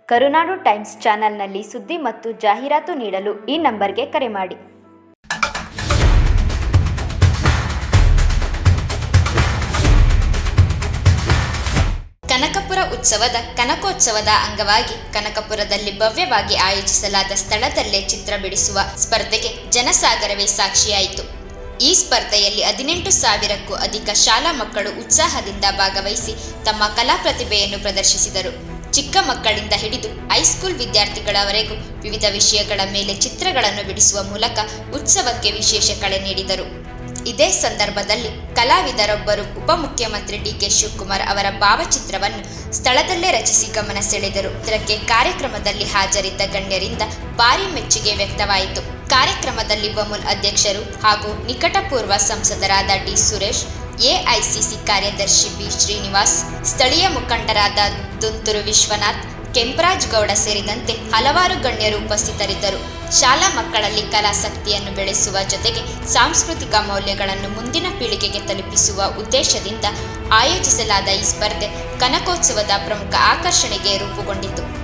ಕರುನಾಡು times ಚಾನೆಲ್ನಲ್ಲಿ ಸುದ್ದಿ ಮತ್ತು ಜಾಹೀರಾತು ನೀಡಲು ಈ ನಂಬರ್ಗೆ ಕರೆ ಮಾಡಿ. ಕನಕಪುರ ಉತ್ಸವದ ಕನಕೋತ್ಸವದ ಅಂಗವಾಗಿ ಕನಕಪುರದಲ್ಲಿ ಭವ್ಯವಾಗಿ ಆಯೋಜಿಸಲಾದ ಸ್ಥಳದಲ್ಲೇ ಚಿತ್ರ ಬಿಡಿಸುವ ಸ್ಪರ್ಧೆಗೆ ಜನಸಾಗರವೇ ಸಾಕ್ಷಿಯಾಯಿತು. ಈ ಸ್ಪರ್ಧೆಯಲ್ಲಿ 18,000ಕ್ಕೂ ಅಧಿಕ ಶಾಲಾ ಮಕ್ಕಳು ಉತ್ಸಾಹದಿಂದ ಭಾಗವಹಿಸಿ ತಮ್ಮ ಕಲಾ ಪ್ರತಿಭೆಯನ್ನು ಪ್ರದರ್ಶಿಸಿದರು. ಚಿಕ್ಕ ಮಕ್ಕಳಿಂದ ಹಿಡಿದು ಹೈಸ್ಕೂಲ್ ವಿದ್ಯಾರ್ಥಿಗಳವರೆಗೂ ವಿವಿಧ ವಿಷಯಗಳ ಮೇಲೆ ಚಿತ್ರಗಳನ್ನು ಬಿಡಿಸುವ ಮೂಲಕ ಉತ್ಸವಕ್ಕೆ ವಿಶೇಷ ಕಳೆ ನೀಡಿದರು. ಇದೇ ಸಂದರ್ಭದಲ್ಲಿ ಕಲಾವಿದರೊಬ್ಬರು ಉಪಮುಖ್ಯಮಂತ್ರಿ ಡಿ.ಕೆ. ಶಿವಕುಮಾರ್ ಅವರ ಭಾವಚಿತ್ರವನ್ನು ಸ್ಥಳದಲ್ಲೇ ರಚಿಸಿ ಗಮನ ಸೆಳೆದರು. ಇದಕ್ಕೆ ಕಾರ್ಯಕ್ರಮದಲ್ಲಿ ಹಾಜರಿದ್ದ ಗಣ್ಯರಿಂದ ಭಾರೀ ಮೆಚ್ಚುಗೆ ವ್ಯಕ್ತವಾಯಿತು. ಕಾರ್ಯಕ್ರಮದಲ್ಲಿ ಬಮೂಲ್ ಅಧ್ಯಕ್ಷರು ಹಾಗೂ ನಿಕಟಪೂರ್ವ ಸಂಸದರಾದ ಡಿ. ಸುರೇಶ್, ಎಐಸಿಸಿ ಕಾರ್ಯದರ್ಶಿ ಬಿ. ಶ್ರೀನಿವಾಸ್, ಸ್ಥಳೀಯ ಮುಖಂಡರಾದ ದುಂತೂರು ವಿಶ್ವನಾಥ್, ಕೆಂಪರಾಜ್ ಗೌಡ ಸೇರಿದಂತೆ ಹಲವಾರು ಗಣ್ಯರು ಉಪಸ್ಥಿತರಿದ್ದರು. ಶಾಲಾ ಮಕ್ಕಳಲ್ಲಿ ಕಲಾಸಕ್ತಿಯನ್ನು ಬೆಳೆಸುವ ಜೊತೆಗೆ ಸಾಂಸ್ಕೃತಿಕ ಮೌಲ್ಯಗಳನ್ನು ಮುಂದಿನ ಪೀಳಿಗೆಗೆ ತಲುಪಿಸುವ ಉದ್ದೇಶದಿಂದ ಆಯೋಜಿಸಲಾದ ಈ ಸ್ಪರ್ಧೆ ಕನಕೋತ್ಸವದ ಪ್ರಮುಖ ಆಕರ್ಷಣೆಗೆ ರೂಪುಗೊಂಡಿತು.